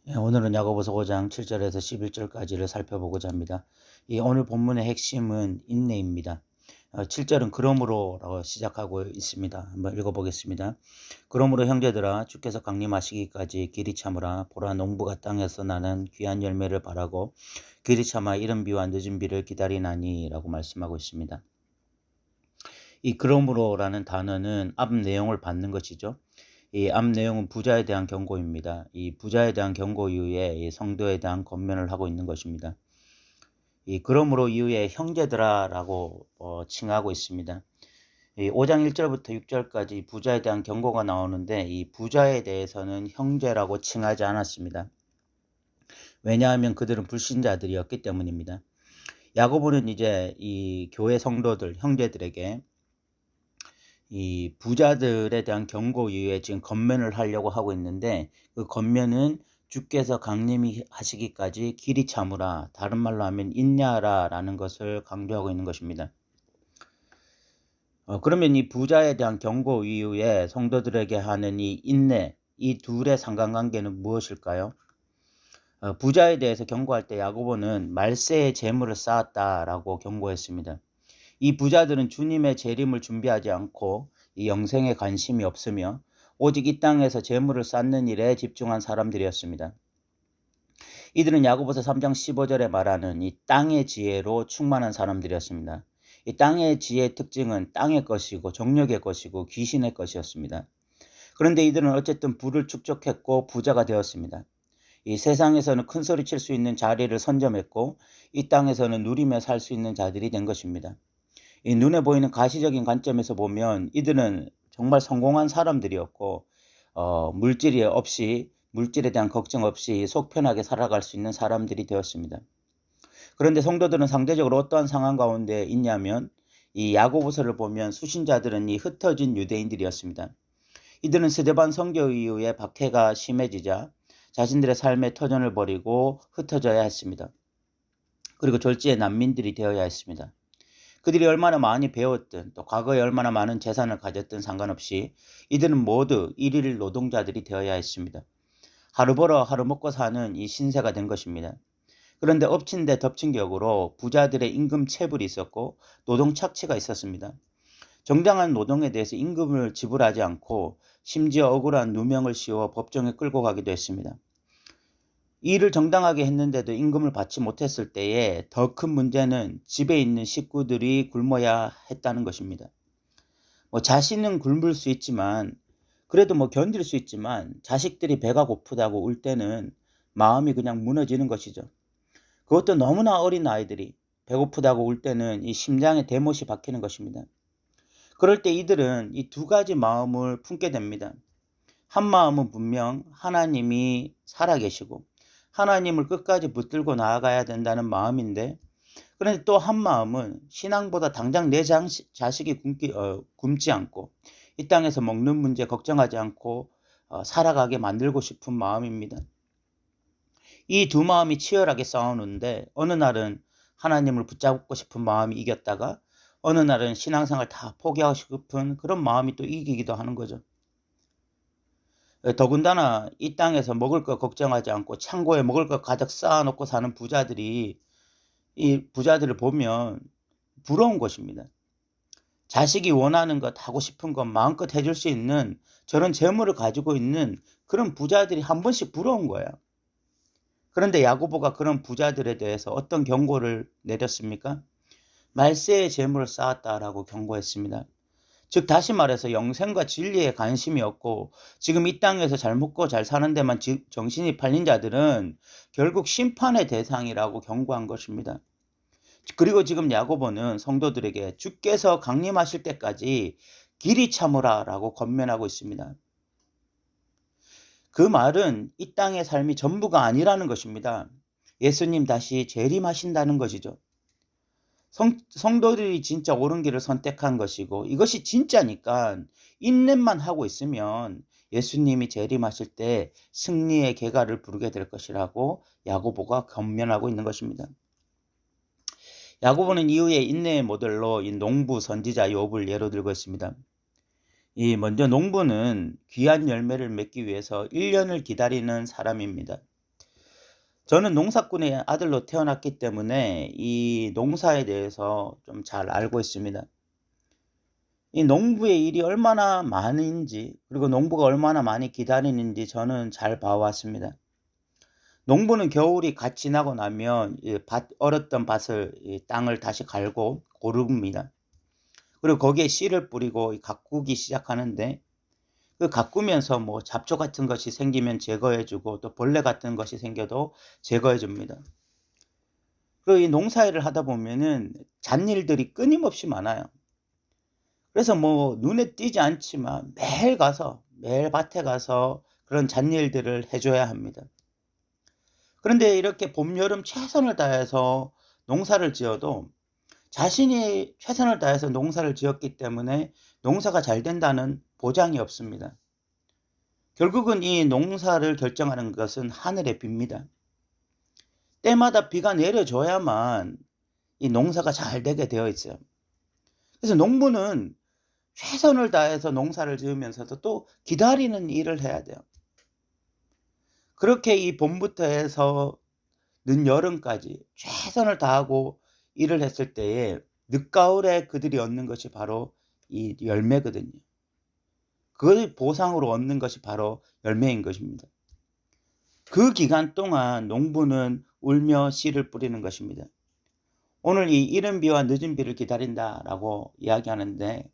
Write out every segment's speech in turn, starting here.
오늘은 야고보서 5장 7절에서 11절까지를 살펴보고자 합니다. 오늘 본문의 핵심은 인내입니다. 7절은 그러므로라고 시작하고 있습니다. 한번 읽어보겠습니다. 그러므로 형제들아 주께서 강림하시기까지 길이 참으라. 보라 농부가 땅에서 나는 귀한 열매를 바라고 길이 참아 이른 비와 늦은 비를 기다리나니 라고 말씀하고 있습니다. 이 그러므로라는 단어는 앞 내용을 받는 것이죠. 이 앞 내용은 부자에 대한 경고입니다. 이 부자에 대한 경고 이후에 이 성도에 대한 권면을 하고 있는 것입니다. 그러므로 이후에 형제들아라고 칭하고 있습니다. 5장 1절부터 6절까지 부자에 대한 경고가 나오는데 이 부자에 대해서는 형제라고 칭하지 않았습니다. 왜냐하면 그들은 불신자들이었기 때문입니다. 야고보는 이제 이 교회 성도들, 형제들에게 이 부자들에 대한 경고 이후에 지금 권면을 하려고 하고 있는데 그 권면은 주께서 강림하시기까지 길이 참으라, 다른 말로 하면 인내하라 라는 것을 강조하고 있는 것입니다. 그러면 이 부자에 대한 경고 이후에 성도들에게 하는 이 인내, 이 둘의 상관관계는 무엇일까요? 부자에 대해서 경고할 때 야고보는 말세의 재물을 쌓았다라고 경고했습니다. 이 부자들은 주님의 재림을 준비하지 않고 이 영생에 관심이 없으며 오직 이 땅에서 재물을 쌓는 일에 집중한 사람들이었습니다. 이들은 야고보서 3장 15절에 말하는 이 땅의 지혜로 충만한 사람들이었습니다. 이 땅의 지혜의 특징은 땅의 것이고 정력의 것이고 귀신의 것이었습니다. 그런데 이들은 어쨌든 부를 축적했고 부자가 되었습니다. 이 세상에서는 큰 소리 칠 수 있는 자리를 선점했고 이 땅에서는 누리며 살 수 있는 자들이 된 것입니다. 이 눈에 보이는 가시적인 관점에서 보면 이들은 정말 성공한 사람들이었고 물질에 대한 걱정 없이 속 편하게 살아갈 수 있는 사람들이 되었습니다. 그런데 성도들은 상대적으로 어떠한 상황 가운데 있냐면 이 야고보서를 보면 수신자들은 이 흩어진 유대인들이었습니다. 이들은 스데반 선교 이후에 박해가 심해지자 자신들의 삶의 터전을 버리고 흩어져야 했습니다. 그리고 졸지에 난민들이 되어야 했습니다. 그들이 얼마나 많이 배웠든 또 과거에 얼마나 많은 재산을 가졌든 상관없이 이들은 모두 일일 노동자들이 되어야 했습니다. 하루 벌어 하루 먹고 사는 이 신세가 된 것입니다. 그런데 엎친 데 덮친 격으로 부자들의 임금 체불이 있었고 노동 착취가 있었습니다. 정당한 노동에 대해서 임금을 지불하지 않고 심지어 억울한 누명을 씌워 법정에 끌고 가기도 했습니다. 일을 정당하게 했는데도 임금을 받지 못했을 때에 더 큰 문제는 집에 있는 식구들이 굶어야 했다는 것입니다. 자신은 굶을 수 있지만 그래도 견딜 수 있지만 자식들이 배가 고프다고 울 때는 마음이 그냥 무너지는 것이죠. 그것도 너무나 어린 아이들이 배고프다고 울 때는 이 심장에 대못이 박히는 것입니다. 그럴 때 이들은 이 두 가지 마음을 품게 됩니다. 한 마음은 분명 하나님이 살아계시고 하나님을 끝까지 붙들고 나아가야 된다는 마음인데 그런데 또 한 마음은 신앙보다 당장 내 자식이 굶지 않고 이 땅에서 먹는 문제 걱정하지 않고 살아가게 만들고 싶은 마음입니다. 이 두 마음이 치열하게 싸우는데 어느 날은 하나님을 붙잡고 싶은 마음이 이겼다가 어느 날은 신앙생활 다 포기하고 싶은 그런 마음이 또 이기기도 하는 거죠. 더군다나 이 땅에서 먹을 거 걱정하지 않고 창고에 먹을 거 가득 쌓아놓고 사는 부자들이 이 부자들을 보면 부러운 것입니다. 자식이 원하는 것 하고 싶은 것 마음껏 해줄 수 있는 저런 재물을 가지고 있는 그런 부자들이 한 번씩 부러운 거예요. 그런데 야고보가 그런 부자들에 대해서 어떤 경고를 내렸습니까? 말세의 재물을 쌓았다라고 경고했습니다. 즉 다시 말해서 영생과 진리에 관심이 없고 지금 이 땅에서 잘 먹고 잘 사는 데만 정신이 팔린 자들은 결국 심판의 대상이라고 경고한 것입니다. 그리고 지금 야고보는 성도들에게 주께서 강림하실 때까지 길이 참으라 라고 권면하고 있습니다. 그 말은 이 땅의 삶이 전부가 아니라는 것입니다. 예수님 다시 재림하신다는 것이죠. 성도들이 진짜 옳은 길을 선택한 것이고 이것이 진짜니까 인내만 하고 있으면 예수님이 재림하실 때 승리의 계가를 부르게 될 것이라고 야고보가 권면하고 있는 것입니다. 야고보는 이후에 인내의 모델로 이 농부 선지자 욥을 예로 들고 있습니다. 먼저 농부는 귀한 열매를 맺기 위해서 1년을 기다리는 사람입니다. 저는 농사꾼의 아들로 태어났기 때문에 이 농사에 대해서 좀 잘 알고 있습니다. 이 농부의 일이 얼마나 많은지, 그리고 농부가 얼마나 많이 기다리는지 저는 잘 봐왔습니다. 농부는 겨울이 갓 지나고 나면 얼었던 밭을, 이 땅을 다시 갈고 고릅니다. 그리고 거기에 씨를 뿌리고 가꾸기 시작하는데, 그 가꾸면서 뭐 잡초 같은 것이 생기면 제거해주고 또 벌레 같은 것이 생겨도 제거해줍니다. 그리고 이 농사일을 하다 보면은 잡일들이 끊임없이 많아요. 그래서 뭐 눈에 띄지 않지만 매일 밭에 가서 그런 잡일들을 해줘야 합니다. 그런데 이렇게 봄, 여름 최선을 다해서 농사를 지어도 자신이 최선을 다해서 농사를 지었기 때문에 농사가 잘 된다는 보장이 없습니다. 결국은 이 농사를 결정하는 것은 하늘의 비입니다. 때마다 비가 내려줘야만 이 농사가 잘 되게 되어 있어요. 그래서 농부는 최선을 다해서 농사를 지으면서도 또 기다리는 일을 해야 돼요. 그렇게 이 봄부터 해서 늦여름까지 최선을 다하고 일을 했을 때에 늦가을에 그들이 얻는 것이 바로 이 열매거든요. 그 보상으로 얻는 것이 바로 열매인 것입니다. 그 기간 동안 농부는 울며 씨를 뿌리는 것입니다. 오늘 이 이른 비와 늦은 비를 기다린다라고 이야기하는데,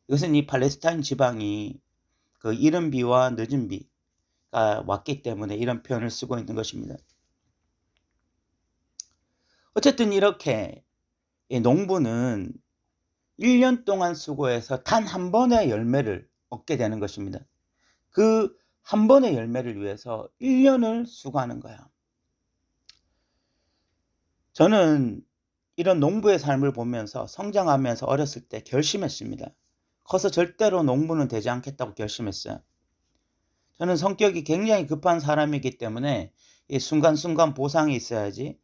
이것은 이 팔레스타인 지방이 그 이른 비와 늦은 비가 왔기 때문에 이런 표현을 쓰고 있는 것입니다. 어쨌든 이렇게 농부는 1년 동안 수고해서 단 한 번의 열매를 얻게 되는 것입니다. 그 한 번의 열매를 위해서 1년을 수고하는 거야. 저는 이런 농부의 삶을 보면서 성장하면서 어렸을 때 결심했습니다. 커서 절대로 농부는 되지 않겠다고 결심했어요. 저는 성격이 굉장히 급한 사람이기 때문에 이 순간순간 보상이 있어야지,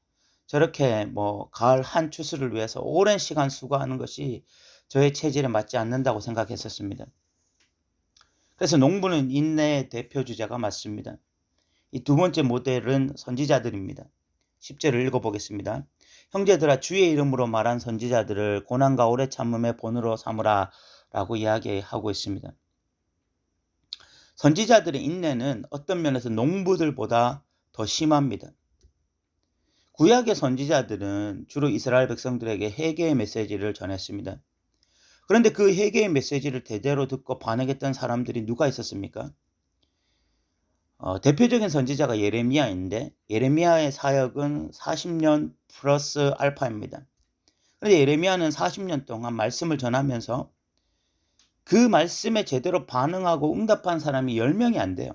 저렇게 뭐 가을 한 추수를 위해서 오랜 시간 수고하는 것이 저의 체질에 맞지 않는다고 생각했었습니다. 그래서 농부는 인내의 대표 주자가 맞습니다. 이 두 번째 모델은 선지자들입니다. 10절을 읽어보겠습니다. 형제들아, 주의 이름으로 말한 선지자들을 고난과 오래 참음의 본으로 삼으라 라고 이야기하고 있습니다. 선지자들의 인내는 어떤 면에서 농부들보다 더 심합니다. 구약의 선지자들은 주로 이스라엘 백성들에게 회개의 메시지를 전했습니다. 그런데 그 회개의 메시지를 대대로 듣고 반응했던 사람들이 누가 있었습니까? 대표적인 선지자가 예레미야인데, 예레미야의 사역은 40년 플러스 알파입니다. 그런데 예레미야는 40년 동안 말씀을 전하면서 그 말씀에 제대로 반응하고 응답한 사람이 10명이 안 돼요.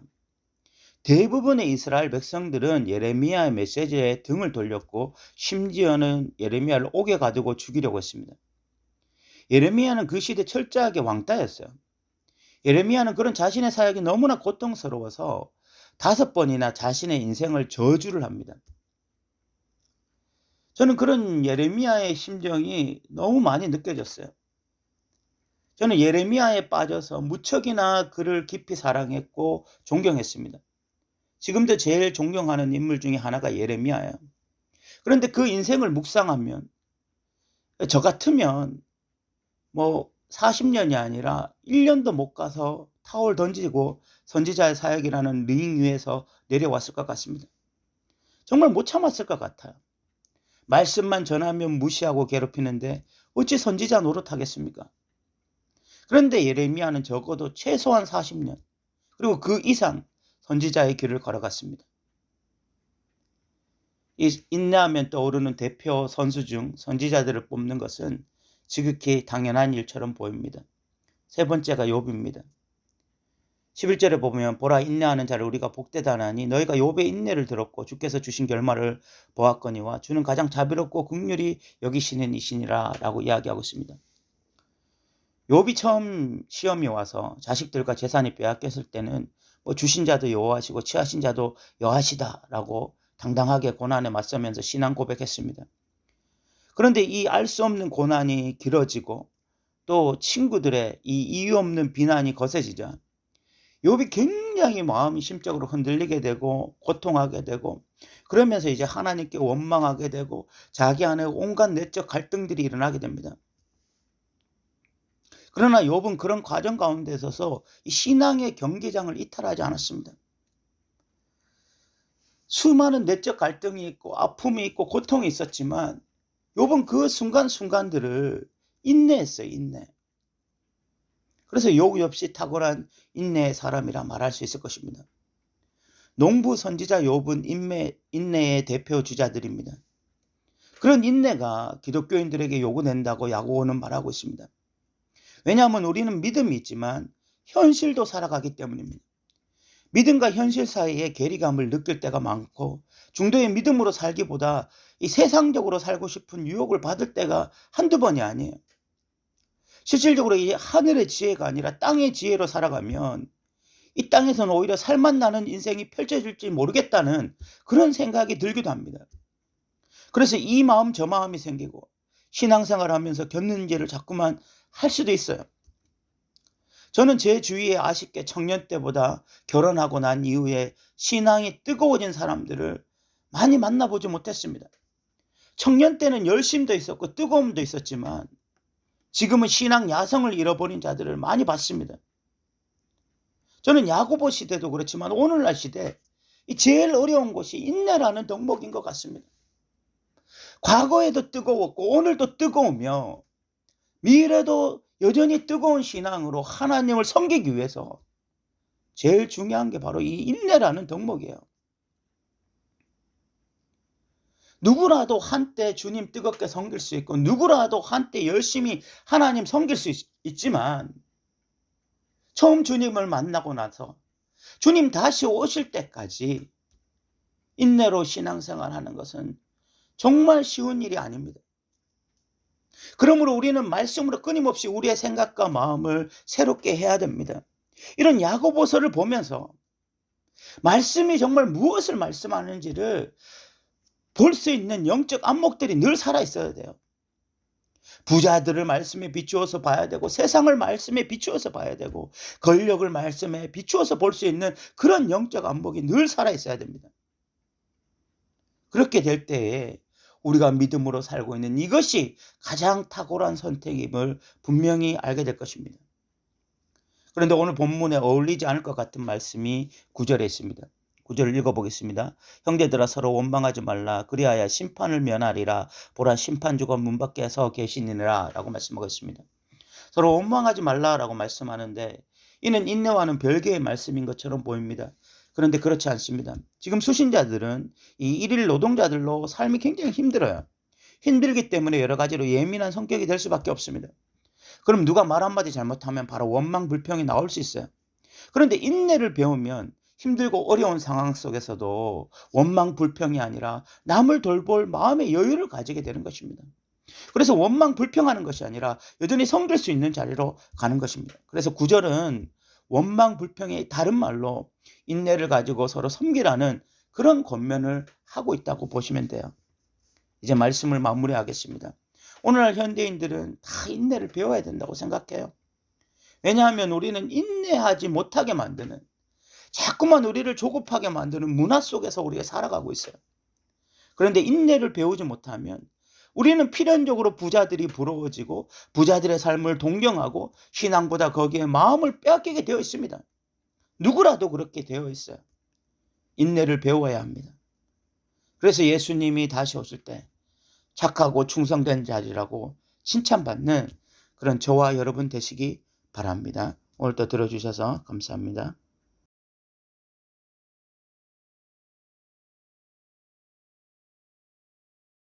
대부분의 이스라엘 백성들은 예레미야의 메시지에 등을 돌렸고 심지어는 예레미야를 옥에 가두고 죽이려고 했습니다. 예레미야는 그 시대 철저하게 왕따였어요. 예레미야는 그런 자신의 사역이 너무나 고통스러워서 5번이나 자신의 인생을 저주를 합니다. 저는 그런 예레미야의 심정이 너무 많이 느껴졌어요. 저는 예레미야에 빠져서 무척이나 그를 깊이 사랑했고 존경했습니다. 지금도 제일 존경하는 인물 중에 하나가 예레미야예요. 그런데 그 인생을 묵상하면 저 같으면 뭐 40년이 아니라 1년도 못 가서 타월 던지고 선지자의 사역이라는 링 위에서 내려왔을 것 같습니다. 정말 못 참았을 것 같아요. 말씀만 전하면 무시하고 괴롭히는데 어찌 선지자 노릇하겠습니까? 그런데 예레미야는 적어도 최소한 40년, 그리고 그 이상 선지자의 길을 걸어갔습니다. 이 인내하면 떠오르는 대표 선수 중 선지자들을 뽑는 것은 지극히 당연한 일처럼 보입니다. 세 번째가 욥입니다. 11절에 보면 보라, 인내하는 자를 우리가 복되다 하나니 너희가 욥의 인내를 들었고 주께서 주신 결말을 보았거니와 주는 가장 자비롭고 긍휼히 여기시는 이시니라 라고 이야기하고 있습니다. 욥이 처음 시험이 와서 자식들과 재산이 빼앗겼을 때는 뭐 주신 자도 여호와시고 취하신 자도 여호와시다라고 당당하게 고난에 맞서면서 신앙 고백했습니다. 그런데 이 알 수 없는 고난이 길어지고 또 친구들의 이 이유 없는 비난이 거세지자 욥이 굉장히 마음이 심적으로 흔들리게 되고 고통하게 되고, 그러면서 이제 하나님께 원망하게 되고 자기 안에 온갖 내적 갈등들이 일어나게 됩니다. 그러나 욥은 그런 과정 가운데 있어서 이 신앙의 경기장을 이탈하지 않았습니다. 수많은 내적 갈등이 있고 아픔이 있고 고통이 있었지만 욥은 그 순간순간들을 인내했어요. 인내. 그래서 욥 역시 탁월한 인내의 사람이라 말할 수 있을 것입니다. 농부 선지자 욥은 인내의 대표 주자들입니다. 그런 인내가 기독교인들에게 요구된다고 야고보는 말하고 있습니다. 왜냐하면 우리는 믿음이 있지만 현실도 살아가기 때문입니다. 믿음과 현실 사이에 괴리감을 느낄 때가 많고, 중도의 믿음으로 살기보다 이 세상적으로 살고 싶은 유혹을 받을 때가 한두 번이 아니에요. 실질적으로 이 하늘의 지혜가 아니라 땅의 지혜로 살아가면 이 땅에서는 오히려 살맛나는 인생이 펼쳐질지 모르겠다는 그런 생각이 들기도 합니다. 그래서 이 마음 저 마음이 생기고 신앙생활 하면서 겪는 일을 자꾸만 할 수도 있어요. 저는 제 주위에 아쉽게 청년 때보다 결혼하고 난 이후에 신앙이 뜨거워진 사람들을 많이 만나보지 못했습니다. 청년 때는 열심도 있었고 뜨거움도 있었지만 지금은 신앙 야성을 잃어버린 자들을 많이 봤습니다. 저는 야고보 시대도 그렇지만 오늘날 시대 이 제일 어려운 것이 인내라는 덕목인 것 같습니다. 과거에도 뜨거웠고 오늘도 뜨거우며 미래도 여전히 뜨거운 신앙으로 하나님을 섬기기 위해서 제일 중요한 게 바로 이 인내라는 덕목이에요. 누구라도 한때 주님 뜨겁게 섬길 수 있고 누구라도 한때 열심히 하나님 섬길 수 있지만 처음 주님을 만나고 나서 주님 다시 오실 때까지 인내로 신앙생활하는 것은 정말 쉬운 일이 아닙니다. 그러므로 우리는 말씀으로 끊임없이 우리의 생각과 마음을 새롭게 해야 됩니다. 이런 야고보서를 보면서 말씀이 정말 무엇을 말씀하는지를 볼 수 있는 영적 안목들이 늘 살아있어야 돼요. 부자들을 말씀에 비추어서 봐야 되고 세상을 말씀에 비추어서 봐야 되고 권력을 말씀에 비추어서 볼 수 있는 그런 영적 안목이 늘 살아있어야 됩니다. 그렇게 될 때에 우리가 믿음으로 살고 있는 이것이 가장 탁월한 선택임을 분명히 알게 될 것입니다. 그런데 오늘 본문에 어울리지 않을 것 같은 말씀이 9절에 있습니다. 9절을 읽어보겠습니다. 형제들아 서로 원망하지 말라. 그리하여 심판을 면하리라. 보라 심판주가 문 밖에 서 계시니라 라고 말씀하고 있습니다. 서로 원망하지 말라라고 말씀하는데 이는 인내와는 별개의 말씀인 것처럼 보입니다. 그런데 그렇지 않습니다. 지금 수신자들은 이 일일 노동자들로 삶이 굉장히 힘들어요. 힘들기 때문에 여러 가지로 예민한 성격이 될 수밖에 없습니다. 그럼 누가 말 한마디 잘못하면 바로 원망 불평이 나올 수 있어요. 그런데 인내를 배우면 힘들고 어려운 상황 속에서도 원망 불평이 아니라 남을 돌볼 마음의 여유를 가지게 되는 것입니다. 그래서 원망 불평하는 것이 아니라 여전히 섬길 수 있는 자리로 가는 것입니다. 그래서 9절은 원망 불평의 다른 말로 인내를 가지고 서로 섬기라는 그런 권면을 하고 있다고 보시면 돼요. 이제 말씀을 마무리하겠습니다. 오늘날 현대인들은 다 인내를 배워야 된다고 생각해요. 왜냐하면 우리는 인내하지 못하게 만드는, 자꾸만 우리를 조급하게 만드는 문화 속에서 우리가 살아가고 있어요. 그런데 인내를 배우지 못하면 우리는 필연적으로 부자들이 부러워지고 부자들의 삶을 동경하고 신앙보다 거기에 마음을 빼앗기게 되어 있습니다. 누구라도 그렇게 되어 있어요. 인내를 배워야 합니다. 그래서 예수님이 다시 오실 때 착하고 충성된 자리라고 칭찬받는 그런 저와 여러분 되시기 바랍니다. 오늘도 들어주셔서 감사합니다.